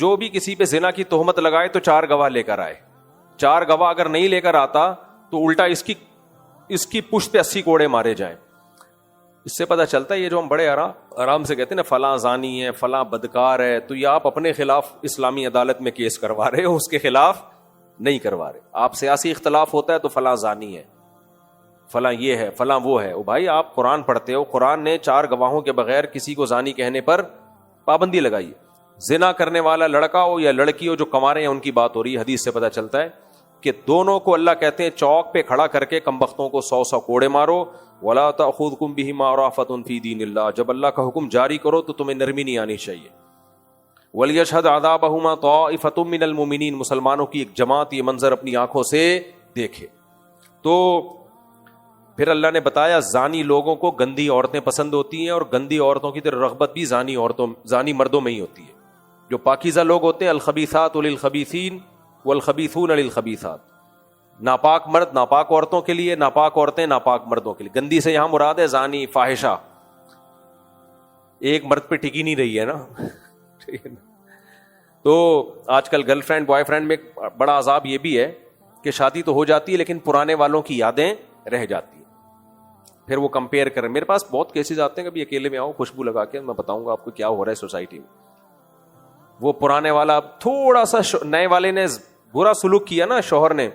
جو بھی کسی پہ زنا کی تہمت لگائے تو 4 گواہ لے کر آئے. 4 گواہ اگر نہیں لے کر آتا تو الٹا اس کی پشت پہ 80 کوڑے مارے جائیں. اس سے پتہ چلتا ہے یہ جو ہم بڑے آرام سے کہتے ہیں نا فلاں زانی ہے, فلاں بدکار ہے, تو یہ آپ اپنے خلاف اسلامی عدالت میں کیس کروا رہے ہو, اس کے خلاف نہیں کروا رہے. آپ سیاسی اختلاف ہوتا ہے تو فلاں زانی ہے, فلاں یہ ہے, فلاں وہ ہے. او بھائی آپ قرآن پڑھتے ہو, قرآن نے 4 گواہوں کے بغیر کسی کو زانی کہنے پر پابندی لگائی ہے. زنا کرنے والا لڑکا ہو یا لڑکی ہو جو کنوارے ہیں ان کی بات ہو رہی ہے. حدیث سے پتہ چلتا ہے کہ دونوں کو اللہ کہتے ہیں چوک پہ کھڑا کر کے کمبختوں کو 100 کوڑے مارو. وَلَا تَأْخُذْكُمْ بِهِمَا رَأْفَةٌ فِي دِينِ اللَّهِ, جب اللہ کا حکم جاری کرو تو تمہیں نرمی نہیں آنی چاہیے. وَلْيَشْهَدْ عَذَابَهُمَا طَائِفَةٌ مِّنَ الْمُؤْمِنِينَ, مسلمانوں کی ایک جماعت یہ منظر اپنی آنکھوں سے دیکھے. تو پھر اللہ نے بتایا زانی لوگوں کو گندی عورتیں پسند ہوتی ہیں, اور گندی عورتوں کی طرف رغبت بھی زانی مردوں میں ہی ہوتی ہے. جو پاکیزہ لوگ ہوتے ہیں الخبیثات للخبیثین والخبیثون للخبیثات, ناپاک مرد ناپاک عورتوں کے لیے, ناپاک عورتیں ناپاک مردوں کے لیے. گندی سے یہاں مراد ہے زانی, فاحشہ, ایک مرد پہ ٹکی نہیں رہی ہے نا. تو آج کل گرل فرینڈ بوائے فرینڈ میں بڑا عذاب یہ بھی ہے کہ شادی تو ہو جاتی ہے لیکن پرانے والوں کی یادیں رہ جاتی ہیں. پھر وہ کمپیئر کریں. میرے پاس بہت کیسز آتے ہیں, کبھی اکیلے میں آؤ خوشبو لگا کے میں بتاؤں گا آپ کو کیا ہو رہا ہے سوسائٹی میں. وہ پرانے والا تھوڑا سا نئے والے نے برا سلوک کیا نا شوہر نے,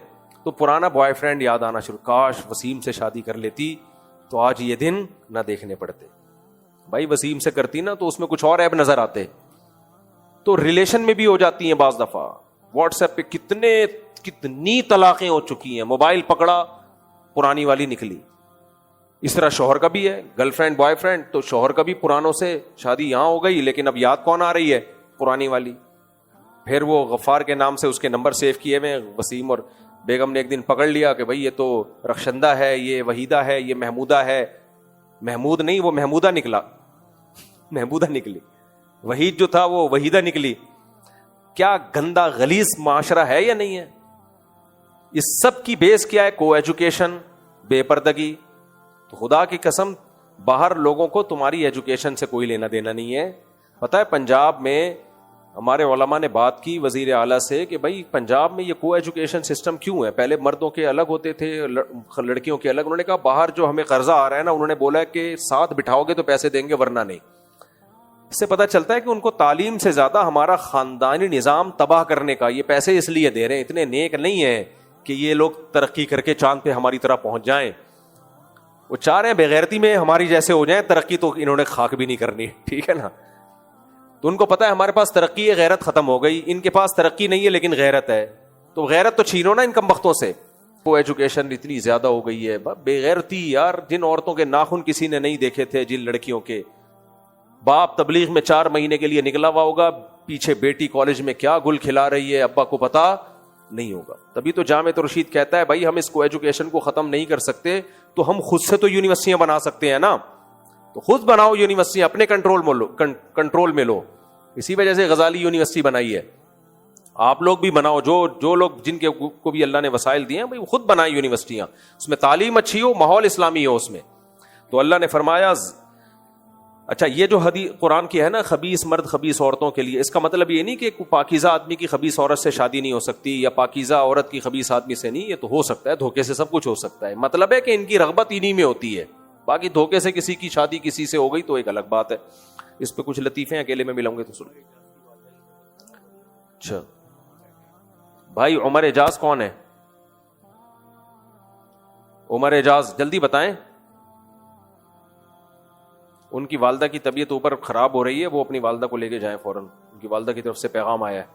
تو پرانا بوائے فرینڈ یاد آنا شروع, کاش وسیم سے شادی کر لیتی تو آج یہ دن نہ دیکھنے پڑتے. بھائی وسیم سے کرتی نا تو اس میں کچھ اور عیب نظر آتے. تو ریلیشن میں بھی ہو جاتی ہیں بعض دفعہ. واٹس ایپ پہ کتنی طلاقیں ہو چکی ہیں, موبائل پکڑا پرانی والی نکلی. اس طرح شوہر کا بھی ہے, گرل فرینڈ بوائے فرینڈ, تو شوہر کا بھی پرانوں سے شادی یہاں ہو گئی لیکن اب یاد کون آ رہی ہے, پرانی والی. پھر وہ غفار کے نام سے اس کے نمبر سیو کیے ہوئے, وسیم اور بیگم نے ایک دن پکڑ لیا کہ بھائی یہ تو رخشندہ ہے, یہ وحیدہ ہے, یہ محمودہ ہے. محمود نہیں, وہ محمودہ نکلا, محمودہ نکلی. وحید جو تھا وہ وحیدہ نکلی. کیا گندا غلیظ معاشرہ ہے یا نہیں ہے؟ اس سب کی بیس کیا ہے؟ کو ایجوکیشن, بے پردگی. تو خدا کی قسم باہر لوگوں کو تمہاری ایجوکیشن سے کوئی لینا دینا نہیں ہے. پتہ ہے پنجاب میں ہمارے علماء نے بات کی وزیر اعلیٰ سے کہ بھائی پنجاب میں یہ کو ایجوکیشن سسٹم کیوں ہے؟ پہلے مردوں کے الگ ہوتے تھے, لڑکیوں کے الگ. انہوں نے کہا باہر جو ہمیں قرضہ آ رہا ہے نا, انہوں نے بولا ہے کہ ساتھ بٹھاؤ گے تو پیسے دیں گے ورنہ نہیں. اس سے پتہ چلتا ہے کہ ان کو تعلیم سے زیادہ ہمارا خاندانی نظام تباہ کرنے کا یہ پیسے اس لیے دے رہے ہیں. اتنے نیک نہیں ہیں کہ یہ لوگ ترقی کر کے چاند پہ ہماری طرح پہنچ جائیں. وہ چاہ رہے ہیں بغیرتی میں ہماری جیسے ہو جائیں. ترقی تو انہوں نے خاک بھی نہیں کرنی, ٹھیک ہے نا. تو ان کو پتا ہے ہمارے پاس ترقی ہے, غیرت ختم ہو گئی. ان کے پاس ترقی نہیں ہے لیکن غیرت ہے, تو غیرت تو چھینو نا ان کم بختوں سے. وہ ایجوکیشن اتنی زیادہ ہو گئی ہے, بے غیرتی یار. جن عورتوں کے ناخن کسی نے نہیں دیکھے تھے, جن لڑکیوں کے باپ تبلیغ میں 4 مہینے کے لیے نکلا ہوا ہوگا, پیچھے بیٹی کالج میں کیا گل کھلا رہی ہے ابا کو پتا نہیں ہوگا. تبھی تو جامع رشید کہتا ہے بھائی ہم اس کو ایجوکیشن کو ختم نہیں کر سکتے تو ہم خود سے تو یونیورسٹیاں بنا سکتے ہیں نا. تو خود بناؤ یونیورسٹی, اپنے کنٹرول میں لو. اسی وجہ سے غزالی یونیورسٹی بنائی ہے. آپ لوگ بھی بناؤ, جو لوگ جن کے کو بھی اللہ نے وسائل دیے ہیں بھائی خود بنائیں یونیورسٹیاں. اس میں تعلیم اچھی ہو, ماحول اسلامی ہو اس میں. تو اللہ نے فرمایا اچھا یہ جو حدیث قرآن کی ہے نا, خبیث مرد خبیث عورتوں کے لیے, اس کا مطلب یہ نہیں کہ پاکیزہ آدمی کی خبیث عورت سے شادی نہیں ہو سکتی, یا پاکیزہ عورت کی خبیث آدمی سے نہیں. یہ تو ہو سکتا ہے, دھوکے سے سب کچھ ہو سکتا ہے. مطلب ہے کہ ان کی رغبت انہی میں ہوتی ہے. باقی دھوکے سے کسی کی شادی کسی سے ہو گئی تو ایک الگ بات ہے. اس پہ کچھ لطیفے اکیلے میں ملاؤں گے تو سن. اچھا بھائی عمر اعجاز کون ہے؟ عمر اعجاز جلدی بتائیں. ان کی والدہ کی طبیعت اوپر خراب ہو رہی ہے, وہ اپنی والدہ کو لے کے جائیں فوراً. ان کی والدہ کی طرف سے پیغام آیا ہے.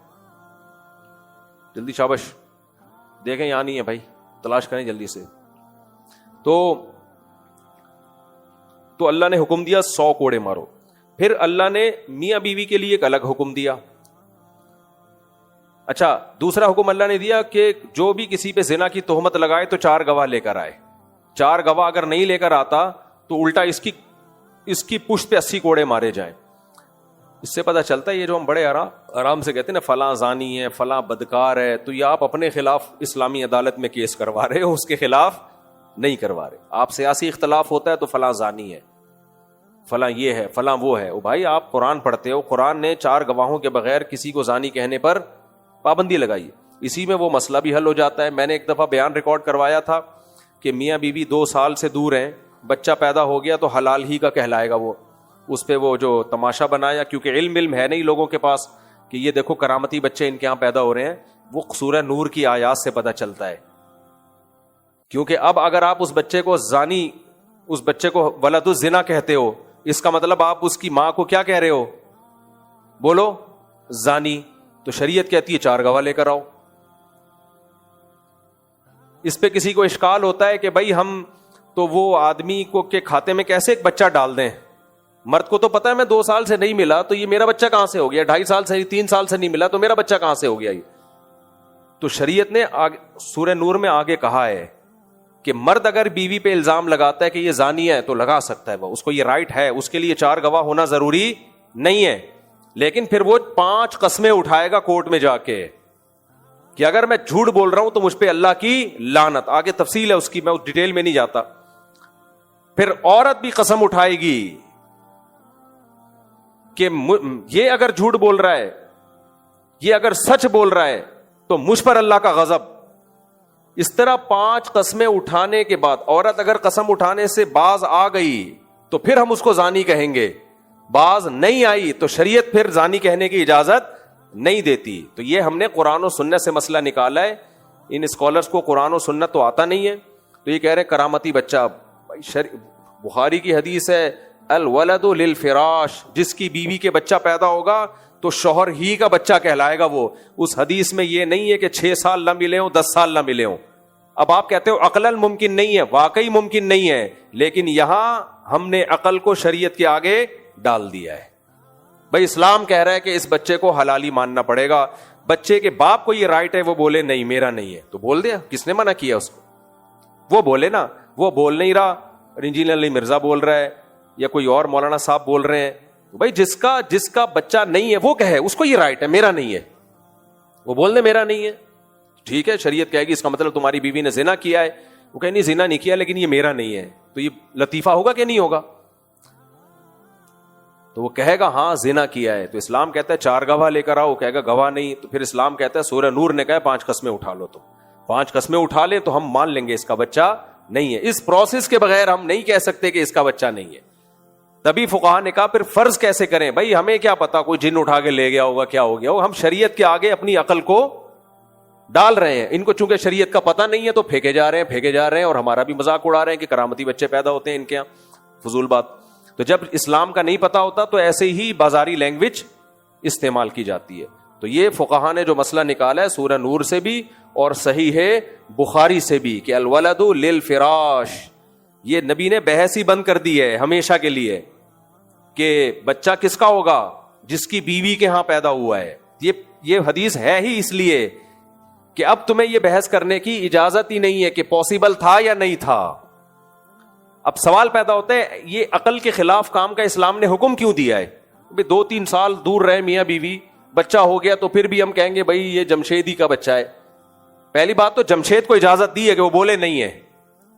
جلدی شابش. دیکھیں یہاں نہیں ہے بھائی, تلاش کریں جلدی سے. تو اللہ نے حکم دیا 100 کوڑے مارو. پھر اللہ نے میاں بیوی کے لیے ایک الگ حکم دیا. اچھا دوسرا حکم اللہ نے دیا کہ جو بھی کسی پہ زنا کی تہمت لگائے تو 4 گواہ لے کر آئے. 4 گواہ اگر نہیں لے کر آتا تو الٹا اس کی پشت پہ 80 کوڑے مارے جائیں. اس سے پتہ چلتا ہے یہ جو ہم بڑے آرام سے کہتے ہیں نا فلاں زانی ہے, فلاں بدکار ہے, تو یہ آپ اپنے خلاف اسلامی عدالت میں کیس کروا رہے ہو, اس کے خلاف نہیں کروا رہے. آپ سیاسی اختلاف ہوتا ہے تو فلاں زانی ہے, فلاں یہ ہے فلاں وہ ہے. بھائی آپ قرآن پڑھتے ہو, قرآن نے 4 گواہوں کے بغیر کسی کو زانی کہنے پر پابندی لگائی ہے. اسی میں وہ مسئلہ بھی حل ہو جاتا ہے. میں نے ایک دفعہ بیان ریکارڈ کروایا تھا کہ میاں بیوی 2 سال سے دور ہیں, بچہ پیدا ہو گیا تو حلال ہی کا کہلائے گا. وہ اس پہ وہ جو تماشا بنایا, کیونکہ علم ہے نہیں لوگوں کے پاس کہ یہ دیکھو کرامتی بچے ان کے یہاں پیدا ہو رہے ہیں, وہ سورہ نور کی آیات سے پتہ چلتا ہے. کیونکہ اب اگر آپ اس بچے کو زانی, اس بچے کو ولد الزنا کہتے ہو, اس کا مطلب آپ اس کی ماں کو کیا کہہ رہے ہو؟ بولو زانی. تو شریعت کہتی ہے 4 گواہ لے کر آؤ. اس پہ کسی کو اشکال ہوتا ہے کہ بھائی ہم تو وہ آدمی کو کے کھاتے میں کیسے ایک بچہ ڈال دیں؟ مرد کو تو پتا ہے میں 2 سال سے نہیں ملا تو یہ میرا بچہ کہاں سے ہو گیا, 2.5 سال سے 3 سال سے نہیں ملا تو میرا بچہ کہاں سے ہو گیا. یہ تو شریعت نے سورہ نور میں آگے کہا ہے کہ مرد اگر بیوی پہ الزام لگاتا ہے کہ یہ زانی ہے تو لگا سکتا ہے, وہ اس کو یہ رائٹ ہے, اس کے لیے 4 گواہ ہونا ضروری نہیں ہے. لیکن پھر وہ 5 قسمیں اٹھائے گا کورٹ میں جا کے کہ اگر میں جھوٹ بول رہا ہوں تو مجھ پہ اللہ کی لعنت. آگے تفصیل ہے اس کی, میں اس ڈیٹیل میں نہیں جاتا. پھر عورت بھی قسم اٹھائے گی کہ یہ اگر جھوٹ بول رہا ہے, یہ اگر سچ بول رہا ہے تو مجھ پر اللہ کا غضب. اس طرح 5 قسمیں اٹھانے کے بعد عورت اگر قسم اٹھانے سے باز آ گئی تو پھر ہم اس کو زانی کہیں گے, باز نہیں آئی تو شریعت پھر زانی کہنے کی اجازت نہیں دیتی. تو یہ ہم نے قرآن و سنت سے مسئلہ نکالا ہے. ان اسکالرز کو قرآن و سنت تو آتا نہیں ہے, تو یہ کہہ رہے کرامتی بچہ. بخاری کی حدیث ہے الولد للفراش, جس کی بیوی کے بچہ پیدا ہوگا تو شوہر ہی کا بچہ کہلائے گا وہ. اس حدیث میں یہ نہیں ہے کہ 6 سال نہ ملے ہوں 10 سال نہ ملے ہوں. اب آپ کہتے ہو عقلاً ممکن نہیں ہے, واقعی ممکن نہیں ہے, لیکن یہاں ہم نے عقل کو شریعت کے آگے ڈال دیا ہے. بھائی اسلام کہہ رہا ہے کہ اس بچے کو حلالی ماننا پڑے گا. بچے کے باپ کو یہ رائٹ ہے, وہ بولے نہیں میرا نہیں ہے تو بول دیا, کس نے منع کیا اس کو؟ وہ بولے نا. وہ بول نہیں رہا, انجینئر علی مرزا بول رہا ہے یا کوئی اور مولانا صاحب بول رہے ہیں. بھائی جس کا بچہ نہیں ہے وہ کہے, اس کو یہ رائٹ ہے, میرا نہیں ہے. وہ بول دے میرا نہیں ہے, ٹھیک ہے. شریعت کہے گی اس کا مطلب تمہاری بیوی نے زنا کیا ہے. وہ کہے نہیں زنا نہیں کیا لیکن یہ میرا نہیں ہے, تو یہ لطیفہ ہوگا کہ نہیں ہوگا؟ تو وہ کہے گا ہاں زنا کیا ہے. تو اسلام کہتا ہے 4 گواہ لے کر آؤ, وہ کہے گا گواہ نہیں. تو پھر اسلام کہتا ہے سورہ نور نے کہا 5 قسمیں اٹھا لو. تو 5 قسمیں اٹھا لے تو ہم مان لیں گے اس کا بچہ نہیں ہے. اس پروسیس کے بغیر ہم نہیں کہہ سکتے کہ اس کا بچہ نہیں ہے. تبھی فقہا نے کہا پھر فرض کیسے کریں؟ بھائی ہمیں کیا پتا کوئی جن اٹھا کے لے گیا ہوگا, کیا ہو گیا ہوگا. ہم شریعت کے آگے اپنی عقل کو ڈال رہے ہیں. ان کو چونکہ شریعت کا پتہ نہیں ہے تو پھینکے جا رہے ہیں اور ہمارا بھی مذاق اڑا رہے ہیں کہ کرامتی بچے پیدا ہوتے ہیں ان کے یہاں. فضول بات. تو جب اسلام کا نہیں پتا ہوتا تو ایسے ہی بازاری لینگویج استعمال کی جاتی ہے. تو یہ فقہا نے جو مسئلہ نکالا ہے سورہ نور سے بھی اور صحیح ہے بخاری سے بھی کہ الولد للفراش, یہ نبی نے بحث ہی بند کر دی ہے ہمیشہ کے لیے کہ بچہ کس کا ہوگا؟ جس کی بیوی کے ہاں پیدا ہوا ہے. یہ حدیث ہے ہی اس لیے کہ اب تمہیں یہ بحث کرنے کی اجازت ہی نہیں ہے کہ پاسبل تھا یا نہیں تھا. اب سوال پیدا ہوتا ہے یہ عقل کے خلاف کام کا اسلام نے حکم کیوں دیا ہے؟ 2-3 سال دور رہے میاں بیوی, بچہ ہو گیا تو پھر بھی ہم کہیں گے بھائی یہ جمشیدی کا بچہ ہے. پہلی بات تو جمشید کو اجازت دی ہے کہ وہ بولے نہیں ہے,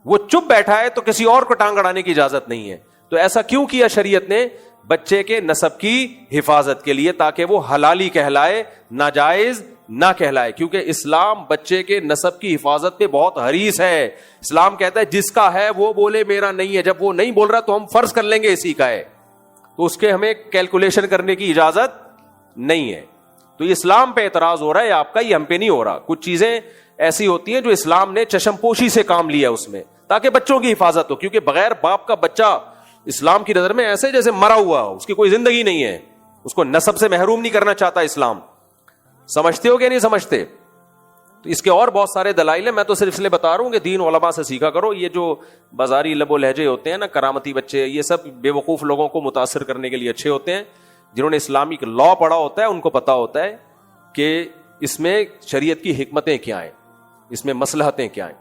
وہ چپ بیٹھا ہے تو کسی اور کو ٹانگ اڑانے کی اجازت نہیں ہے. تو ایسا کیوں کیا شریعت نے؟ بچے کے نسب کی حفاظت کے لیے, تاکہ وہ حلالی کہلائے, ناجائز نہ کہلائے. کیونکہ اسلام بچے کے نسب کی حفاظت پہ بہت حریص ہے. اسلام کہتا ہے جس کا ہے وہ بولے میرا نہیں ہے. جب وہ نہیں بول رہا تو ہم فرض کر لیں گے اسی کا ہے, تو اس کے ہمیں کیلکولیشن کرنے کی اجازت نہیں ہے. تو یہ اسلام پہ اعتراض ہو رہا ہے آپ کا, یہ ہم پہ نہیں ہو رہا. کچھ چیزیں ایسی ہوتی ہیں جو اسلام نے چشم پوشی سے کام لیا اس میں, تاکہ بچوں کی حفاظت ہو. کیونکہ بغیر باپ کا بچہ اسلام کی نظر میں ایسے جیسے مرا ہوا ہو, اس کی کوئی زندگی نہیں ہے. اس کو نسب سے محروم نہیں کرنا چاہتا اسلام. سمجھتے ہو کہ نہیں سمجھتے؟ تو اس کے اور بہت سارے دلائل ہیں, میں تو صرف اس لیے بتا رہا ہوں کہ دین علماء سے سیکھا کرو. یہ جو بازاری لب و لہجے ہوتے ہیں نا, کرامتی بچے, یہ سب بے وقوف لوگوں کو متاثر کرنے کے لیے اچھے ہوتے ہیں. جنہوں نے اسلامک لا پڑھا ہوتا ہے ان کو پتا ہوتا ہے کہ اس میں شریعت کی حکمتیں کیا ہیں, اس میں مصلحتیں کیا ہیں.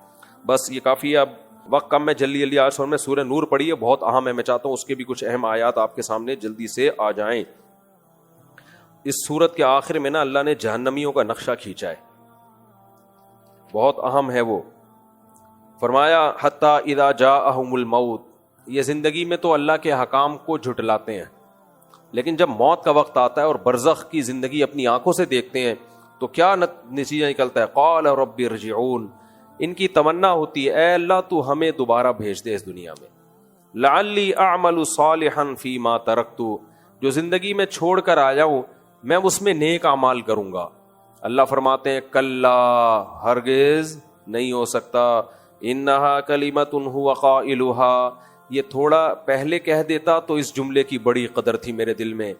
بس یہ کافی ہے, اب وقت کم ہے, جلدی آج میں سورہ نور پڑھی ہے, بہت اہم ہے. میں چاہتا ہوں اس کے بھی کچھ اہم آیات آپ کے سامنے جلدی سے آ جائیں. اس سورت کے آخر میں نا اللہ نے جہنمیوں کا نقشہ کھینچا ہے, بہت اہم ہے وہ. فرمایا حتی اذا جاءہم الموت, یہ زندگی میں تو اللہ کے حکام کو جھٹلاتے ہیں، لیکن جب موت کا وقت آتا ہے اور برزخ کی زندگی اپنی آنکھوں سے دیکھتے ہیں تو کیا نتیجہ نکلتا ہے؟ قال رب ارجعون، ان کی تمنا ہوتی ہے اے اللہ تو ہمیں دوبارہ بھیج دے اس دنیا میں، لعلی اعمل صالحا فیما ترکت، جو زندگی میں چھوڑ کر آیا ہوں میں اس میں نیک اعمال کروں گا۔ اللہ فرماتے ہیں کلا، ہرگز نہیں ہو سکتا، انہا کلمۃ هو قائلها، یہ تھوڑا پہلے کہہ دیتا تو اس جملے کی بڑی قدر تھی میرے دل میں،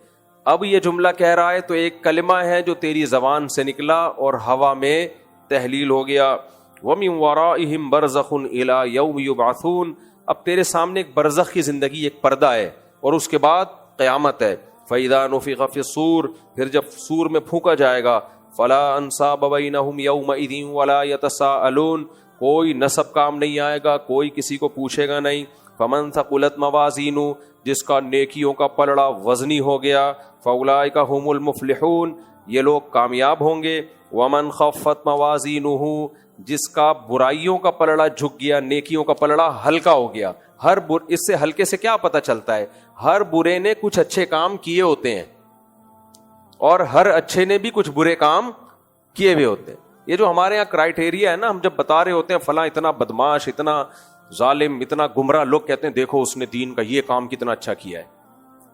اب یہ جملہ کہہ رہا ہے تو ایک کلمہ ہے جو تیری زبان سے نکلا اور ہوا میں تحلیل ہو گیا۔ وَمِن وَرَائِهِمْ بَرْزَخٌ إِلَى يَوْمِ يُبْعَثُونَ، اب تیرے سامنے ایک برزخ کی زندگی، ایک پردہ ہے، اور اس کے بعد قیامت ہے۔ فَإِذَا نُفِخَ فِي الصُّورِ، پھر جب سور میں پھونکا جائے گا، فَلَا أَنْسَابَ بَيْنَهُمْ يَوْمَئِذٍ وَلَا يَتَسَاءَلُونَ، کوئی نسب کام نہیں آئے گا، کوئی کسی کو پوچھے گا نہیں۔ فَمَنْ ثَقُلَتْ مَوَازِينُهُ، جس کا نیکیوں کا پلڑا وزنی ہو گیا، فَأُولَئِكَ هُمُ الْمُفْلِحُونَ، یہ لوگ کامیاب ہوں گے۔ وَمَنْ خَفَّتْ مَوَازِينُهُ، جس کا برائیوں کا پلڑا جھک گیا، نیکیوں کا پلڑا ہلکا ہو گیا۔ اس سے ہلکے سے کیا پتہ چلتا ہے؟ ہر برے نے کچھ اچھے کام کیے ہوتے ہیں اور ہر اچھے نے بھی کچھ برے کام کیے ہوئے ہوتے ہیں۔ یہ جو ہمارے یہاں کرائٹیریا ہے نا، ہم جب بتا رہے ہوتے ہیں فلاں اتنا بدماش، اتنا ظالم، اتنا گمراہ، لوگ کہتے ہیں دیکھو اس نے دین کا یہ کام کتنا اچھا کیا ہے۔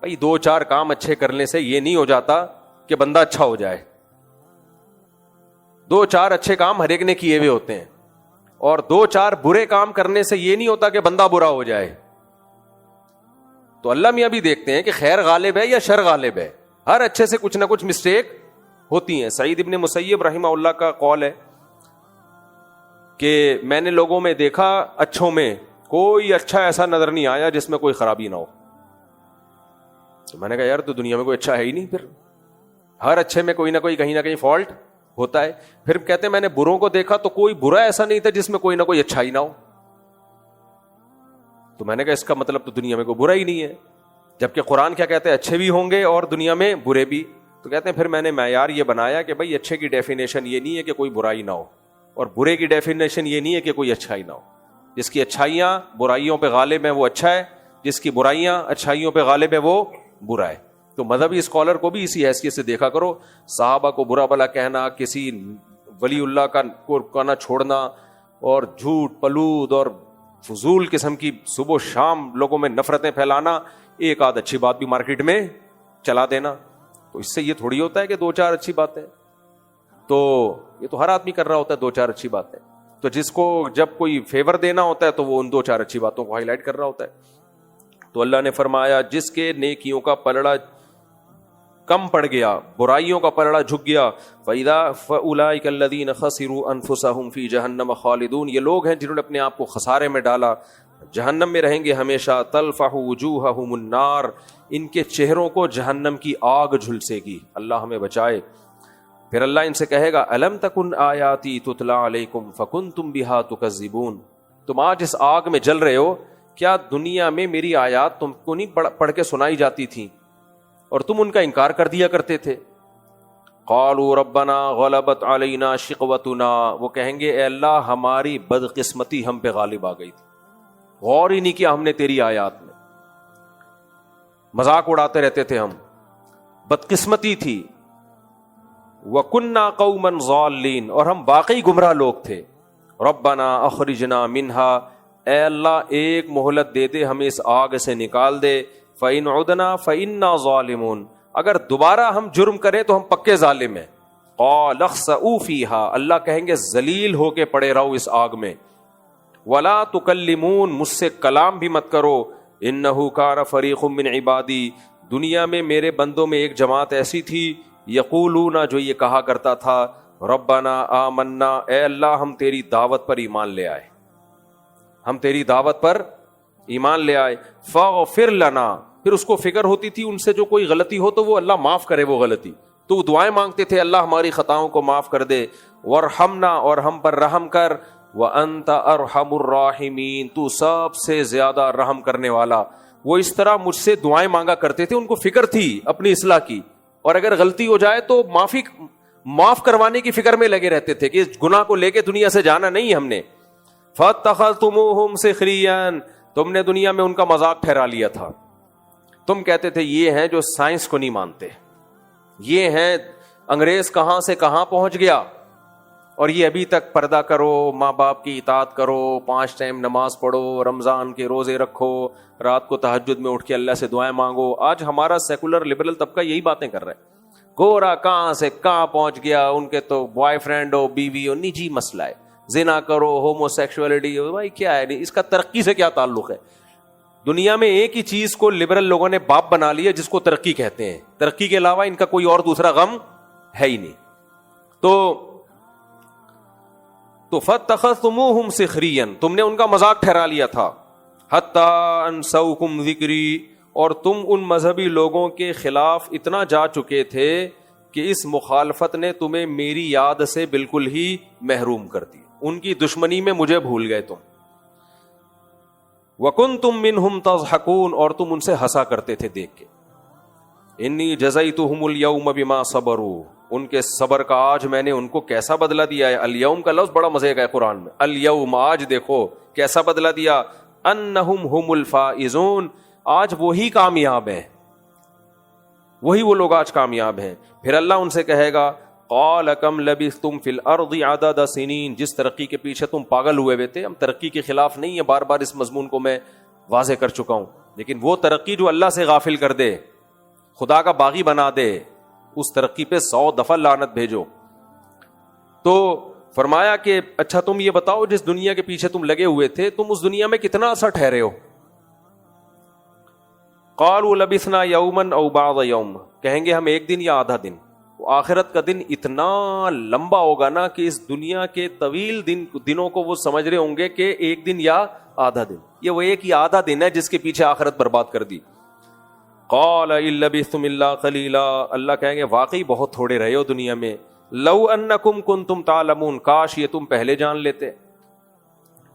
بھائی 2-4 کام اچھے کرنے سے یہ نہیں ہو جاتا کہ بندہ اچھا ہو جائے۔ 2-4 اچھے کام ہر ایک نے کیے ہوئے ہوتے ہیں، اور 2-4 برے کام کرنے سے یہ نہیں ہوتا کہ بندہ برا ہو جائے۔ تو اللہ میاں بھی دیکھتے ہیں کہ خیر غالب ہے یا شر غالب ہے، ہر اچھے سے کچھ نہ کچھ مسٹیک ہوتی ہیں۔ سعید ابن مسیب رحمہ اللہ کا قول ہے کہ میں نے لوگوں میں دیکھا اچھوں میں کوئی اچھا ایسا نظر نہیں آیا جس میں کوئی خرابی نہ ہو۔ تو میں نے کہا یار تو دنیا میں کوئی اچھا ہے ہی نہیں، پھر ہر اچھے میں کوئی نہ کوئی کہیں نہ کہیں فالٹ ہوتا ہے۔ پھر کہتے ہیں میں نے بروں کو دیکھا تو کوئی برا ایسا نہیں تھا جس میں کوئی نہ کوئی اچھا ہی نہ ہو۔ تو میں نے کہا اس کا مطلب تو دنیا میں کوئی برا ہی نہیں ہے، جبکہ قرآن کیا کہتے ہیں اچھے بھی ہوں گے اور دنیا میں برے بھی۔ تو کہتے ہیں پھر میں نے معیار یہ بنایا کہ بھائی اچھے کی ڈیفینیشن یہ نہیں ہے کہ کوئی برائی نہ ہو، اور برے کی ڈیفینیشن یہ نہیں ہے کہ کوئی اچھائی نہ ہو۔ جس کی اچھائیاں برائیوں پہ غالب ہیں وہ اچھا ہے، جس کی برائیاں اچھائیوں پہ غالب ہے وہ برا ہے۔ تو مذہبی اسکالر کو بھی اسی حیثیت سے دیکھا کرو، صحابہ کو برا بھلا کہنا، کسی ولی اللہ کا نہ چھوڑنا، اور جھوٹ پلود اور فضول قسم کی صبح و شام لوگوں میں نفرتیں پھیلانا، ایک آدھ اچھی بات بھی مارکیٹ میں چلا دینا، تو اس سے یہ تھوڑی ہوتا ہے کہ 2-4 اچھی باتیں، تو یہ تو ہر آدمی کر رہا ہوتا ہے 2-4 اچھی باتیں۔ تو جس کو جب کوئی فیور دینا ہوتا ہے تو وہ ان 2-4 اچھی باتوں کو ہائی لائٹ کر رہا ہوتا ہے۔ تو اللہ نے فرمایا جس کے نیکیوں کا پلڑا کم پڑ گیا، برائیوں کا پلڑا جھک گیا، فَأُولَئِكَ الَّذِينَ خَسِرُوا أَنفُسَهُمْ فِي جَهَنَّمَ خَالِدُونَ، یہ لوگ ہیں جنہوں نے اپنے آپ کو خسارے میں ڈالا، جہنم میں رہیں گے ہمیشہ۔ تَلْفَحُ وُجُوهَهُمُ النَّارُ، ان کے چہروں کو جہنم کی آگ جھلسے گی، اللہ ہمیں بچائے۔ پھر اللہ ان سے کہے گا أَلَمْ تَكُنْ آيَاتِي تُتْلَى عَلَيْكُمْ فَكُنْتُمْ بِهَا تُكَذِّبُونَ، تم آج اس آگ میں جل رہے ہو، کیا دنیا میں میری آیات تم کو نہیں پڑھ کے سنائی جاتی تھیں اور تم ان کا انکار کر دیا کرتے تھے؟ قالوا ربنا غلبت علینا شقوتنا، وہ کہیں گے اے اللہ ہماری بدقسمتی ہم پہ غالب آ گئی تھی، غور ہی نہیں کیا ہم نے تیری آیات میں، مذاق اڑاتے رہتے تھے ہم، بدقسمتی تھی۔ وَكُنَّا قَوْمًا ضَالِّينَ، اور ہم واقعی گمراہ لوگ تھے۔ ربنا اخرجنا منہا، اے اللہ ایک مہلت دے دے، ہمیں اس آگ سے نکال دے۔ فَإِنْ عُدْنَا فَإِنَّا ظَالِمُونَ، اگر دوبارہ ہم جرم کریں تو ہم پکے ظالم ہیں۔ قَالَ اخْسَئُوا فِيهَا، اللہ کہیں گے ذلیل ہو کے پڑے رہو اس آگ میں۔ وَلَا تُكَلِّمُونَ، مجھ سے کلام بھی مت کرو۔ إِنَّهُ كَانَ فَرِيقٌ مِّنْ عِبَادِي، دنیا میں میرے بندوں میں ایک جماعت ایسی تھی، یقولون، جو یہ کہا کرتا تھا، ربنا آمنا، اے اللہ ہم تیری دعوت پر ایمان لے آئے، ہم تیری دعوت پر ایمان لے آئے۔ فاغفر لنا، پھر اس کو فکر ہوتی تھی ان سے جو کوئی غلطی ہو تو وہ اللہ معاف کرے وہ غلطی، تو وہ دعائیں مانگتے تھے اللہ ہماری خطاؤں کو معاف کر دے۔ ورحمنا، اور ہم پر رحم کر۔ وانت ارحم الراحمین، تو سب سے زیادہ رحم کرنے والا۔ وہ اس طرح مجھ سے دعائیں مانگا کرتے تھے، ان کو فکر تھی اپنی اصلاح کی، اور اگر غلطی ہو جائے تو معاف کروانے کی فکر میں لگے رہتے تھے کہ اس گناہ کو لے کے دنیا سے جانا نہیں ہم نے۔ فاتخذتموہم سخریا، تم نے دنیا میں ان کا مذاق ٹھہرا لیا تھا. تم کہتے تھے یہ ہیں جو سائنس کو نہیں مانتے, یہ ہیں انگریز کہاں سے کہاں پہنچ گیا, اور یہ ابھی تک پردہ کرو, ماں باپ کی اطاعت کرو, 5 ٹائم نماز پڑھو, رمضان کے روزے رکھو, رات کو تہجد میں اٹھ کے اللہ سے دعائیں مانگو. آج ہمارا سیکولر لبرل طبقہ یہی باتیں کر رہا ہے. گورا کہاں سے کہاں پہنچ گیا, ان کے تو بوائے فرینڈ ہو, بیوی ہو, نجی مسئلہ ہے, زنا کرو, ہومو سیکشولیٹی ہو. بھائی کیا ہے, اس کا ترقی سے کیا تعلق ہے؟ دنیا میں ایک ہی چیز کو لبرل لوگوں نے باپ بنا لیا جس کو ترقی کہتے ہیں. ترقی کے علاوہ ان کا کوئی اور دوسرا غم ہے ہی نہیں. تو فاتخذتموہم سخریا, تم نے ان کا مذاق ٹھہرا لیا تھا. حتی انسوکم ذکری, اور تم ان مذہبی لوگوں کے خلاف اتنا جا چکے تھے کہ اس مخالفت نے تمہیں میری یاد سے بالکل ہی محروم کر دی. ان کی دشمنی میں مجھے بھول گئے تم. وَكُنْتُم مِّنْهُمْ تَضْحَكُونَ, اور تم ان سے ہنسا کرتے تھے دیکھ کے. انی جزیتہم اليوم بما صبروا, ان کے صبر کا آج میں نے ان کو کیسا بدلہ دیا ہے. الیوم کا لفظ بڑا مزے کا ہے قرآن میں. الیوم, آج دیکھو کیسا بدلہ دیا. انہم ہم الفائزون, آج وہی کامیاب ہیں, وہی وہ لوگ آج کامیاب ہیں. پھر اللہ ان سے کہے گا قال کم لبثتم فی الارض عدد سنین, جس ترقی کے پیچھے تم پاگل ہوئے تھے. ہم ترقی کے خلاف نہیں ہے, بار بار اس مضمون کو میں واضح کر چکا ہوں, لیکن وہ ترقی جو اللہ سے غافل کر دے, خدا کا باغی بنا دے, اس ترقی پہ 100 دفعہ لعنت بھیجو. تو فرمایا کہ اچھا تم یہ بتاؤ, جس دنیا کے پیچھے تم لگے ہوئے تھے, تم اس دنیا میں کتنا عرصہ ٹھہرے ہو؟ قالوا لبثنا یوما او بعض یوم, کہیں گے ہم ایک دن یا آدھا دن. آخرت کا دن اتنا لمبا ہوگا نا کہ اس دنیا کے طویل دنوں کو وہ سمجھ رہے ہوں گے کہ ایک دن یا آدھا دن. یہ وہ ایک ہی آدھا دن ہے جس کے پیچھے آخرت برباد کر دی. قال ان لبثتم الا قلیلا, اللہ کہیں گے واقعی بہت تھوڑے رہے ہو دنیا میں. لو انکم کنتم تعلمون, کاش یہ تم پہلے جان لیتے.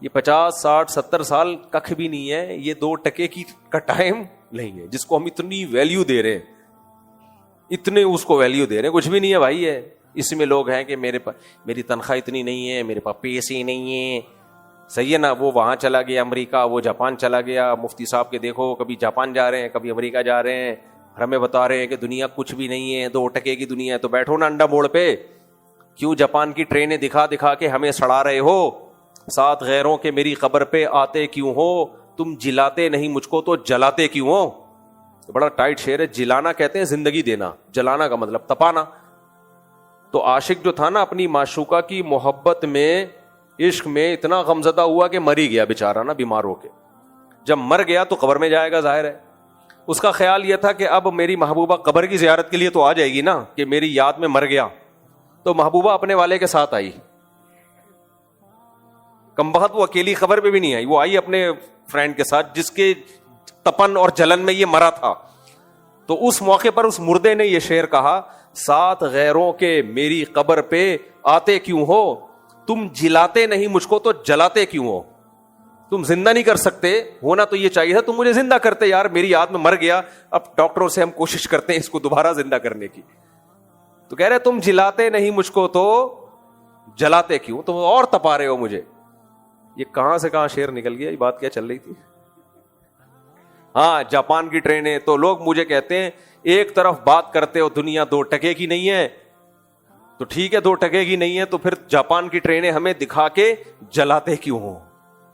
یہ 50 60 70 سال ککھ بھی نہیں ہے, یہ 2 ٹکے کا ٹائم نہیں ہے جس کو ہم اتنی ویلیو دے رہے ہیں, اتنے اس کو ویلیو دے رہے ہیں. کچھ بھی نہیں ہے بھائی. ہے اس میں لوگ ہیں کہ میری تنخواہ اتنی نہیں ہے, میرے پاس پیسے نہیں ہیں, صحیح ہے نا, وہ وہاں چلا گیا امریکہ, وہ جاپان چلا گیا. مفتی صاحب کے دیکھو کبھی جاپان جا رہے ہیں, کبھی امریکہ جا رہے ہیں, ہمیں بتا رہے ہیں کہ دنیا کچھ بھی نہیں ہے, 2 ٹکے کی دنیا ہے. تو بیٹھو نا انڈا موڑ پہ, کیوں جاپان کی ٹرینیں دکھا دکھا کے ہمیں سڑا رہے ہو؟ ساتھ غیروں کے میری قبر پہ آتے کیوں ہو؟ تم جلاتے نہیں مجھ کو تو جلاتے کیوں ہو؟ بڑا ٹائٹ شعر ہے. جلانا کہتے ہیں زندگی دینا, جلانا کا مطلب تپانا. تو عاشق جو تھا نا اپنی معشوقہ کی محبت میں, عشق میں اتنا غمزدہ ہوا کہ مر ہی گیا بیچارہ نا, بیمار ہو کے. جب مر گیا تو قبر میں جائے گا, ظاہر ہے. اس کا خیال یہ تھا کہ اب میری محبوبہ قبر کی زیارت کے لیے تو آ جائے گی نا, کہ میری یاد میں مر گیا. تو محبوبہ اپنے والے کے ساتھ آئی. کمبخت وہ اکیلی قبر پہ بھی نہیں آئی, وہ آئی اپنے فرینڈ کے ساتھ جس کے تپن اور جلن میں یہ مرا تھا. تو اس موقع پر اس مردے نے یہ شعر کہا, ساتھ غیروں کے میری قبر پہ آتے کیوں ہو؟ تم جلاتے نہیں مجھ کو تو جلاتے کیوں ہو؟ تم زندہ نہیں کر سکتے, ہونا تو یہ چاہیے تھا تم مجھے زندہ کرتے. یار میری یاد میں مر گیا, اب ڈاکٹروں سے ہم کوشش کرتے ہیں اس کو دوبارہ زندہ کرنے کی. تو کہہ رہے تم جلاتے نہیں مجھ کو تو جلاتے کیوں, تم اور تپا رہے ہو مجھے. یہ کہاں سے کہاں شعر نکل گیا, یہ بات کیا چل رہی تھی؟ ہاں, جاپان کی ٹرینیں. تو لوگ مجھے کہتے ہیں ایک طرف بات کرتے ہو دنیا 2 ٹکے کی نہیں ہے, تو ٹھیک ہے 2 ٹکے کی نہیں ہے, تو پھر جاپان کی ٹرینیں ہمیں دکھا کے جلاتے کیوں ہو؟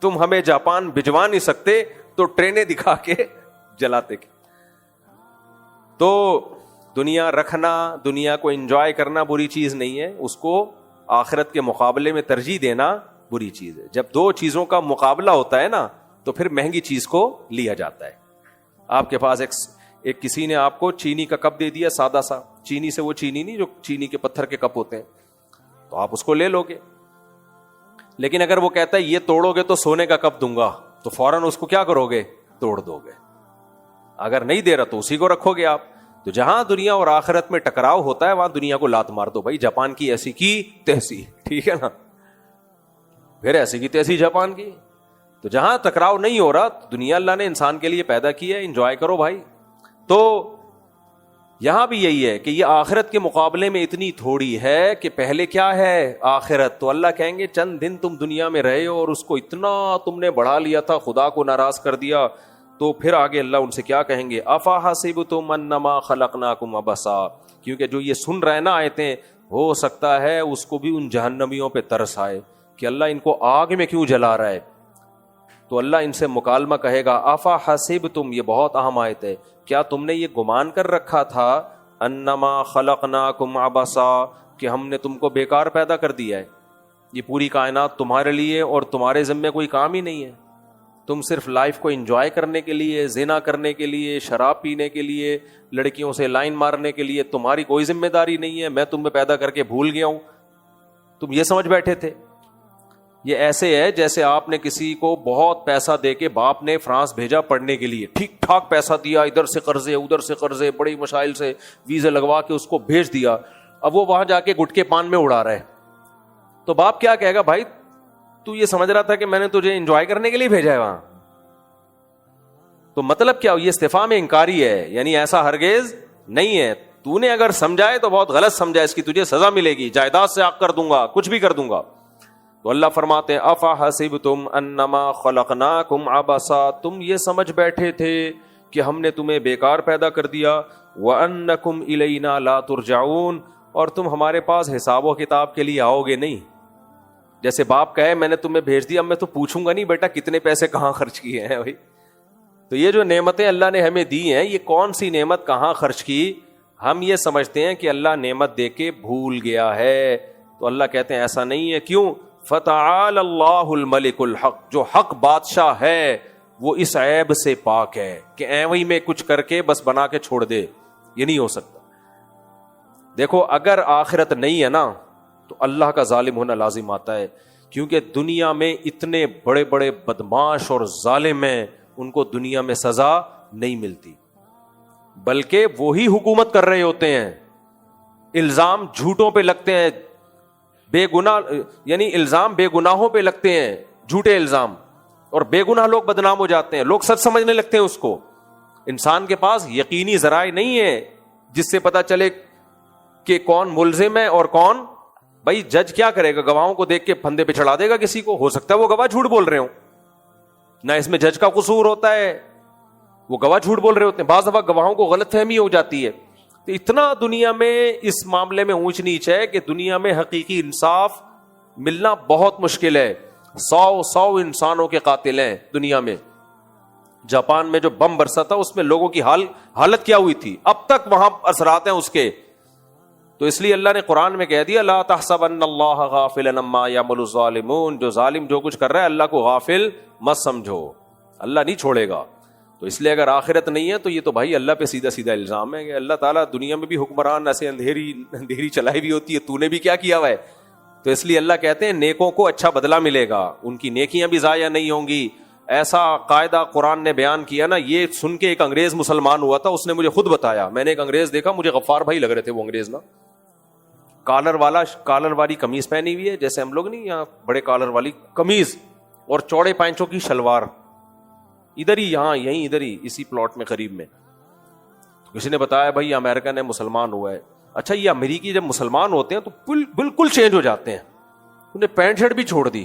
تم ہمیں جاپان بھجوا نہیں سکتے تو ٹرینیں دکھا کے جلاتے کیوں؟ تو دنیا رکھنا, دنیا کو انجوائے کرنا بری چیز نہیں ہے, اس کو آخرت کے مقابلے میں ترجیح دینا بری چیز ہے. جب 2 چیزوں کا مقابلہ ہوتا ہے نا تو پھر مہنگی چیز کو لیا جاتا ہے. آپ کے پاس ایک کسی نے آپ کو چینی کا کپ دے دیا, سادہ سا, چینی سے وہ چینی نہیں جو چینی کے پتھر کے کپ ہوتے ہیں, تو آپ اس کو لے لو گے. لیکن اگر وہ کہتا ہے یہ توڑو گے تو سونے کا کپ دوں گا, تو فوراً اس کو کیا کرو گے؟ توڑ دو گے. اگر نہیں دے رہا تو اسی کو رکھو گے آپ. تو جہاں دنیا اور آخرت میں ٹکراؤ ہوتا ہے وہاں دنیا کو لات مار دو. بھائی جاپان کی ایسی کی تیسی, ٹھیک ہے نا, پھر ایسی کی تیسی جاپان کی. تو جہاں ٹکراؤ نہیں ہو رہا, دنیا اللہ نے انسان کے لیے پیدا کی ہے, انجوائے کرو بھائی. تو یہاں بھی یہی ہے کہ یہ آخرت کے مقابلے میں اتنی تھوڑی ہے کہ پہلے کیا ہے آخرت. تو اللہ کہیں گے چند دن تم دنیا میں رہے ہو اور اس کو اتنا تم نے بڑھا لیا تھا, خدا کو ناراض کر دیا. تو پھر آگے اللہ ان سے کیا کہیں گے, افا حسبتم انما خلقناکم عبثا, کیونکہ جو یہ سن رہے نا آیتیں, ہو سکتا ہے اس کو بھی ان جہنمیوں پہ ترس آئے کہ اللہ ان کو آگ میں کیوں جلا رہا ہے. تو اللہ ان سے مکالمہ کہے گا, افا حسبتم, یہ بہت اہم آیت ہے, کیا تم نے یہ گمان کر رکھا تھا انما خلقناکم عبثا, کہ ہم نے تم کو بیکار پیدا کر دیا ہے, یہ پوری کائنات تمہارے لیے اور تمہارے ذمے کوئی کام ہی نہیں ہے, تم صرف لائف کو انجوائے کرنے کے لیے, زنا کرنے کے لیے, شراب پینے کے لیے, لڑکیوں سے لائن مارنے کے لیے, تمہاری کوئی ذمہ داری نہیں ہے, میں تمہیں پیدا کر کے بھول گیا ہوں, تم یہ سمجھ بیٹھے تھے. یہ ایسے ہے جیسے آپ نے کسی کو بہت پیسہ دے کے, باپ نے فرانس بھیجا پڑھنے کے لیے, ٹھیک ٹھاک پیسہ دیا, ادھر سے قرضے ادھر سے قرضے, بڑی مشائل سے ویزے لگوا کے اس کو بھیج دیا, اب وہ وہاں جا کے گٹکے پان میں اڑا رہا ہے. تو باپ کیا کہے گا, بھائی تو یہ سمجھ رہا تھا کہ میں نے تجھے انجوائے کرنے کے لیے بھیجا ہے وہاں. تو مطلب کیا, یہ استفہام انکاری ہے, یعنی ایسا ہرگز نہیں ہے. تو نے اگر سمجھائے تو بہت غلط سمجھا, اس کی تجھے سزا ملے گی, جائیداد سے آگ کر دوں گا, کچھ بھی کر دوں گا. تو اللہ فرماتے ہیں افا حسبتم انما خلقناکم عبثا, تم یہ سمجھ بیٹھے تھے کہ ہم نے تمہیں بیکار پیدا کر دیا, وانکم الینا لا ترجعون, اور تم ہمارے پاس حساب و کتاب کے لیے آؤ گے نہیں. جیسے باپ کہے میں نے تمہیں بھیج دیا, میں تو پوچھوں گا نہیں بیٹا کتنے پیسے کہاں خرچ کیے ہیں بھائی. تو یہ جو نعمتیں اللہ نے ہمیں دی ہیں, یہ کون سی نعمت کہاں خرچ کی, ہم یہ سمجھتے ہیں کہ اللہ نعمت دے کے بھول گیا ہے. تو اللہ کہتے ہیں ایسا نہیں ہے. کیوں؟ فتعال اللہ الملک الحق, جو حق بادشاہ ہے وہ اس عیب سے پاک ہے کہ ایویں میں کچھ کر کے بس بنا کے چھوڑ دے, یہ نہیں ہو سکتا. دیکھو اگر آخرت نہیں ہے نا تو اللہ کا ظالم ہونا لازم آتا ہے, کیونکہ دنیا میں اتنے بڑے بڑے بدماش اور ظالم ہیں, ان کو دنیا میں سزا نہیں ملتی, بلکہ وہی حکومت کر رہے ہوتے ہیں. الزام جھوٹوں پہ لگتے ہیں, بے گناہ یعنی الزام بے گناہوں پہ لگتے ہیں, جھوٹے الزام, اور بے گناہ لوگ بدنام ہو جاتے ہیں, لوگ سچ سمجھنے لگتے ہیں اس کو. انسان کے پاس یقینی ذرائع نہیں ہے جس سے پتا چلے کہ کون ملزم ہے اور کون. بھائی جج کیا کرے گا, گواہوں کو دیکھ کے پھندے پہ چڑھا دے گا کسی کو, ہو سکتا ہے وہ گواہ جھوٹ بول رہے ہوں, نہ اس میں جج کا قصور ہوتا ہے, وہ گواہ جھوٹ بول رہے ہوتے ہیں. بعض دفعہ گواہوں کو غلط فہمی ہو جاتی ہے. تو اتنا دنیا میں اس معاملے میں اونچ نیچ ہے کہ دنیا میں حقیقی انصاف ملنا بہت مشکل ہے. 100 انسانوں کے قاتل ہیں دنیا میں. جاپان میں جو بم برسا تھا اس میں لوگوں کی حالت کیا ہوئی تھی, اب تک وہاں اثرات ہیں اس کے. تو اس لیے اللہ نے قرآن میں کہہ دیا لا تحسبن اللہ غافلا عما یعمل الظالمون, جو ظالم جو کچھ کر رہا ہے اللہ کو غافل مت سمجھو, اللہ نہیں چھوڑے گا. تو اس لیے اگر آخرت نہیں ہے تو یہ تو بھائی اللہ پہ سیدھا سیدھا الزام ہے کہ اللہ تعالیٰ دنیا میں بھی حکمران ایسے اندھیری چلائی ہوئی ہوتی ہے, تو نے بھی کیا کیا ہوا ہے. تو اس لیے اللہ کہتے ہیں نیکوں کو اچھا بدلہ ملے گا, ان کی نیکیاں بھی ضائع نہیں ہوں گی. ایسا قاعدہ قرآن نے بیان کیا نا, یہ سن کے ایک انگریز مسلمان ہوا تھا, اس نے مجھے خود بتایا. میں نے ایک انگریز دیکھا, مجھے غفار بھائی لگ رہے تھے وہ انگریز نا, کالر والی قمیض پہنی ہوئی ہے جیسے ہم لوگ نہیں یہاں بڑے کالر والی قمیض اور چوڑے پینچوں کی شلوار, ادھر ہی یہاں یہیں ادھر ہی اسی پلاٹ میں قریب میں. کسی نے بتایا بھائی امریکن ہے مسلمان ہوا ہے. اچھا یہ امریکی جب مسلمان ہوتے ہیں تو بالکل چینج ہو جاتے ہیں, انہیں پینٹ شرٹ بھی چھوڑ دی.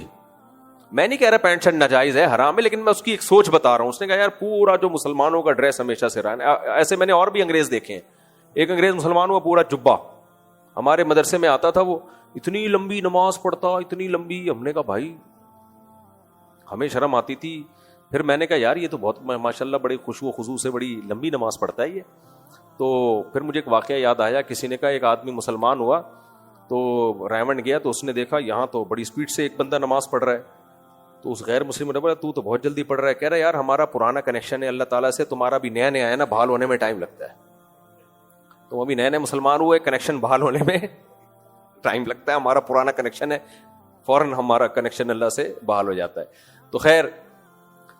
میں نہیں کہہ رہا پینٹ شرٹ ناجائز ہے حرام ہے, لیکن میں اس کی ایک سوچ بتا رہا ہوں. اس نے کہا یار پورا جو مسلمانوں کا ڈریس ہمیشہ سے رہا ہے, ایسے میں نے اور بھی انگریز دیکھے ہیں. ایک انگریز مسلمان ہوا پورا جبہ, ہمارے مدرسے میں آتا تھا, وہ اتنی لمبی نماز پڑھتا, اتنی لمبی. ہم نے کہا بھائی ہمیں شرم آتی تھی. پھر میں نے کہا یار یہ تو بہت ماشاءاللہ بڑی خشوع و خضوع سے بڑی لمبی نماز پڑھتا ہے یہ. تو پھر مجھے ایک واقعہ یاد آیا, کسی نے کہا ایک آدمی مسلمان ہوا تو ریونڈ گیا تو اس نے دیکھا یہاں تو بڑی سپیڈ سے ایک بندہ نماز پڑھ رہا ہے. تو اس غیر مسلم نے بولا تو بہت جلدی پڑھ رہا ہے. کہہ رہا ہے یار ہمارا پرانا کنیکشن ہے اللہ تعالیٰ سے, تمہارا بھی نیا نیا ہے نا, بحال ہونے میں ٹائم لگتا ہے. تو ابھی نئے نئے مسلمان ہوئے, کنیکشن بحال ہونے میں ٹائم لگتا ہے. ہمارا پرانا کنیکشن ہے, فوراً ہمارا کنیکشن اللہ سے بحال ہو جاتا ہے. تو خیر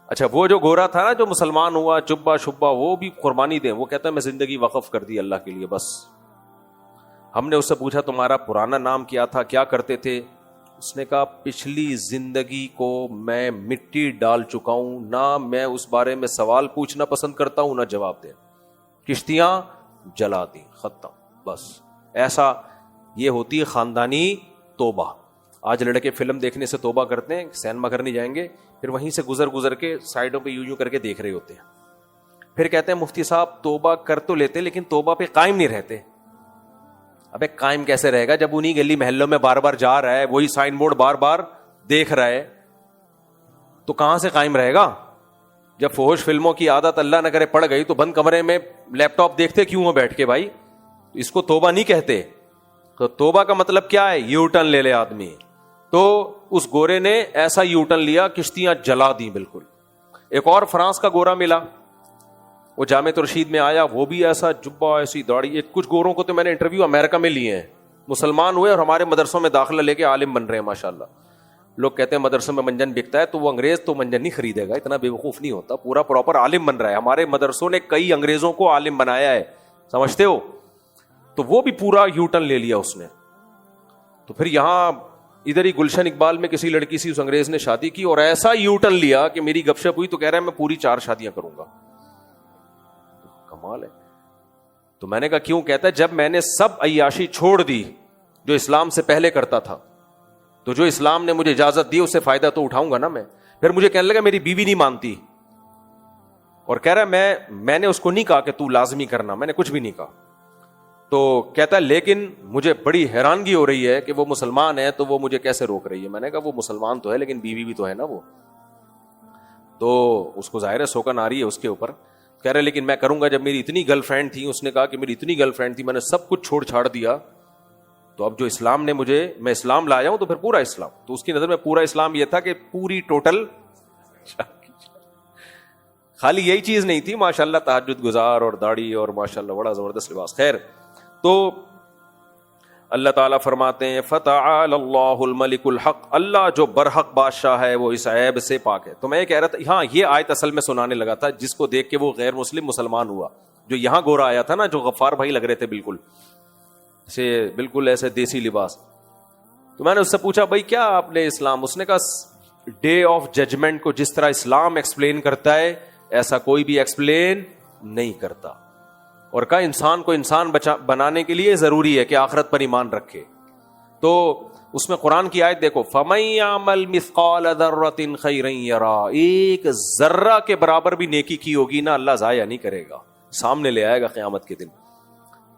اچھا وہ جو گورا تھا نا جو مسلمان ہوا چبا شبا, وہ بھی قربانی دیں. وہ کہتا ہے میں زندگی وقف کر دی اللہ کے لیے بس. ہم نے اس سے پوچھا تمہارا پرانا نام کیا تھا, کیا کرتے تھے؟ اس نے کہا پچھلی زندگی کو میں مٹی ڈال چکا ہوں, نہ میں اس بارے میں سوال پوچھنا پسند کرتا ہوں نہ جواب دیں. کشتیاں جلا دی, ختم. بس ایسا یہ ہوتی ہے خاندانی توبہ. آج لڑکے فلم دیکھنے سے توبہ کرتے ہیں, سینما گھر نہیں جائیں گے, پھر وہیں سے گزر کے سائڈوں پہ یوں کر کے دیکھ رہے ہوتے ہیں. پھر کہتے ہیں مفتی صاحب توبہ کر تو لیتے لیکن توبہ پہ قائم نہیں رہتے. ابے قائم کیسے رہے گا جب انہی گلی محلوں میں بار بار جا رہا ہے, وہی سائن بورڈ بار بار دیکھ رہا ہے, تو کہاں سے قائم رہے گا؟ جب فحش فلموں کی عادت اللہ نہ کرے پڑ گئی تو بند کمرے میں لیپ ٹاپ دیکھتے کیوں ہو بیٹھ کے بھائی؟ اس کو توبہ نہیں کہتے. تو توبہ کا مطلب کیا ہے؟ یو ٹرن لے لے آدمی. تو اس گورے نے ایسا یو ٹرن لیا, کشتیاں جلا دی بالکل. ایک اور فرانس کا گورا ملا, وہ جامع رشید میں آیا, وہ بھی ایسا جبہ ایسی داڑھی. کچھ گوروں کو تو میں نے انٹرویو امریکہ میں لیے ہیں, مسلمان ہوئے اور ہمارے مدرسوں میں داخلہ لے کے عالم بن رہے ہیں ماشاءاللہ. لوگ کہتے ہیں مدرسوں میں منجن بکتا ہے, تو وہ انگریز تو منجن نہیں خریدے گا, اتنا بے وقوف نہیں ہوتا, پورا پراپر عالم بن رہا ہے. ہمارے مدرسوں نے کئی انگریزوں کو عالم بنایا ہے, سمجھتے ہو؟ تو وہ بھی پورا یو ٹرن لے لیا اس نے. تو پھر یہاں ادھر ہی گلشن اقبال میں کسی لڑکی سے اس انگریز نے شادی کی اور ایسا یو ٹرن لیا کہ میری گپ شپ ہوئی تو کہہ رہا ہے میں پوری 4 شادیاں کروں گا. کمال ہے. تو میں نے کہا کیوں؟ کہتا ہے جب میں نے سب عیاشی چھوڑ دی جو اسلام سے پہلے کرتا تھا, تو جو اسلام نے مجھے اجازت دی اس سے فائدہ تو اٹھاؤں گا نا میں. پھر مجھے کہنے لگا میری بیوی نہیں مانتی, اور کہہ رہا ہے میں نے اس کو نہیں کہا کہ تو لازمی کرنا, میں نے کچھ بھی نہیں کہا. تو کہتا ہے لیکن مجھے بڑی حیرانگی ہو رہی ہے کہ وہ مسلمان ہے تو وہ مجھے کیسے روک رہی ہے. میں نے کہا وہ مسلمان تو ہے لیکن بیوی بھی تو ہے نا وہ, تو اس کو ظاہر ہے سوکن آ رہی ہے اس کے اوپر. کہہ رہے لیکن میں کروں گا. جب میری اتنی گرل فرینڈ تھی, اس نے کہا کہ میری اتنی گرل فرینڈ تھی, میں نے سب کچھ چھوڑ چھاڑ دیا, تو اب جو اسلام نے میں اسلام لایا ہوں تو پھر پورا اسلام. تو اس کی نظر میں پورا اسلام یہ تھا کہ پوری ٹوٹل, خالی یہی چیز نہیں تھی ماشاءاللہ, تہجد گزار اور داڑھی اور ماشاءاللہ بڑا زبردست لباس. خیر, تو اللہ تعالیٰ فرماتے ہیں فتعال اللہ الملک الحق, اللہ جو برحق بادشاہ ہے وہ اس عیب سے پاک ہے. تو میں یہ کہہ رہا تھا, ہاں یہ آیت اصل میں سنانے لگا تھا جس کو دیکھ کے وہ غیر مسلم مسلمان ہوا, جو یہاں گورا آیا تھا نا, جو غفار بھائی لگ رہے تھے بالکل ایسے دیسی لباس. تو میں نے اس سے پوچھا بھائی کیا آپ نے اسلام, اس نے کہا ڈے آف ججمنٹ کو جس طرح اسلام ایکسپلین کرتا ہے ایسا کوئی بھی ایکسپلین نہیں کرتا, اور کہا انسان کو انسان بنانے کے لیے ضروری ہے کہ آخرت پر ایمان رکھے. تو اس میں قرآن کی آیت دیکھو, فَمَن يَعْمَلْ مِثْقَالَ ذَرَّةٍ خَيْرًا يَرَهُ, ایک ذرہ کے برابر بھی نیکی کی ہوگی نا اللہ ضائع نہیں کرے گا, سامنے لے آئے گا قیامت کے دن,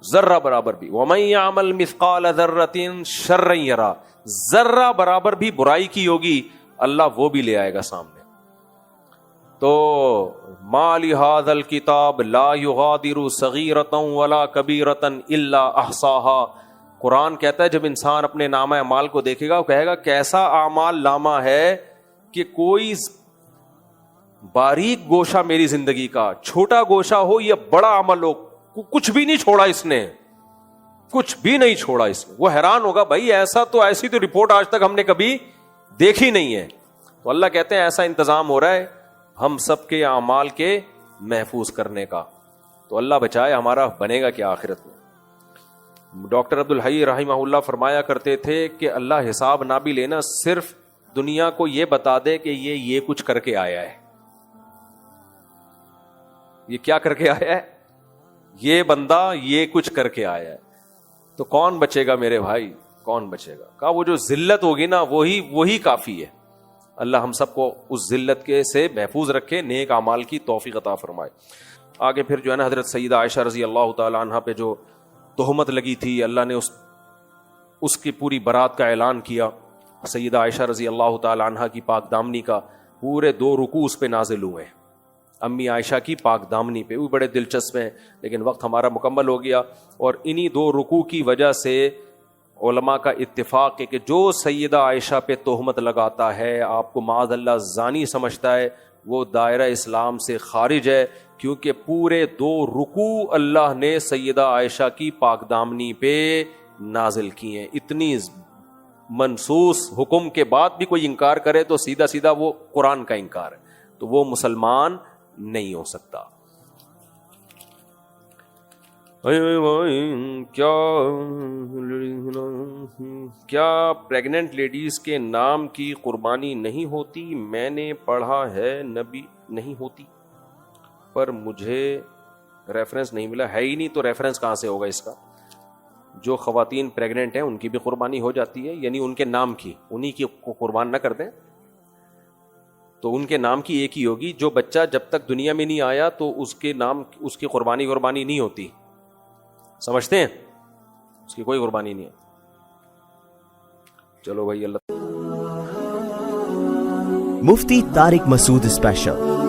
ذرہ برابر بھی. وَمَن يَعْمَلْ مِثْقَالَ ذَرَّةٍ شَرًّا يَرَهُ, ذرہ برابر بھی برائی کی ہوگی اللہ وہ بھی لے آئے گا سامنے. تو ما لهذا الكتاب لا يغادر صغيرة ولا كبيرة الا احصاها, قرآن کہتا ہے جب انسان اپنے نامہ اعمال کو دیکھے گا وہ کہے گا کیسا اعمال نامہ ہے کہ کوئی باریک گوشہ میری زندگی کا, چھوٹا گوشہ ہو یا بڑا عمل ہو, کچھ بھی نہیں چھوڑا اس نے, کچھ بھی نہیں چھوڑا اس نے. وہ حیران ہوگا بھائی ایسی تو رپورٹ آج تک ہم نے کبھی دیکھی نہیں ہے. تو اللہ کہتے ہیں ایسا انتظام ہو رہا ہے ہم سب کے اعمال کے محفوظ کرنے کا. تو اللہ بچائے ہمارا بنے گا کیا آخرت میں. ڈاکٹر عبدالحی رحمہ اللہ فرمایا کرتے تھے کہ اللہ حساب نہ بھی لینا, صرف دنیا کو یہ بتا دے کہ یہ کچھ کر کے آیا ہے. یہ کیا کر کے آیا ہے؟ یہ بندہ یہ کچھ کر کے آیا ہے. تو کون بچے گا میرے بھائی, کون بچے گا؟ کہا وہ جو ذلت ہوگی نا وہی کافی ہے. اللہ ہم سب کو اس ذلت کے سے محفوظ رکھے, نیک اعمال کی توفیق عطا فرمائے. آگے پھر جو ہے نا حضرت سیدہ عائشہ رضی اللہ تعالی عنہا پہ جو تہمت لگی تھی, اللہ نے اس کی پوری برات کا اعلان کیا. سیدہ عائشہ رضی اللہ تعالی عنہا کی پاک دامنی کا پورے 2 رکوع اس پہ نازل ہوئے ہیں, امی عائشہ کی پاک دامنی پہ. وہ بڑے دلچسپ ہیں لیکن وقت ہمارا مکمل ہو گیا, اور انہی 2 رکوع کی وجہ سے علماء کا اتفاق ہے کہ جو سیدہ عائشہ پہ تہمت لگاتا ہے, آپ کو معاذ اللہ زانی سمجھتا ہے, وہ دائرہ اسلام سے خارج ہے, کیونکہ پورے 2 رکوع اللہ نے سیدہ عائشہ کی پاک دامنی پہ نازل کی ہیں. اتنی منصوص حکم کے بعد بھی کوئی انکار کرے تو سیدھا سیدھا وہ قرآن کا انکار ہے, تو وہ مسلمان نہیں ہو سکتا. کیا پریگننٹ لیڈیز کے نام کی قربانی نہیں ہوتی؟ میں نے پڑھا ہے نبی نہیں ہوتی, پر مجھے ریفرنس نہیں ملا, ہے ہی نہیں تو ریفرنس کہاں سے ہوگا اس کا. جو خواتین پریگننٹ ہیں ان کی بھی قربانی ہو جاتی ہے, یعنی ان کے نام کی, انہی کی کو قربان نہ کر دیں تو ان کے نام کی ایک ہی ہوگی. جو بچہ جب تک دنیا میں نہیں آیا تو اس کے نام, اس کی قربانی نہیں ہوتی, سمجھتے ہیں, اس کی کوئی قربانی نہیں ہے. چلو بھائی, اللہ. مفتی طارق مسعود اسپیشل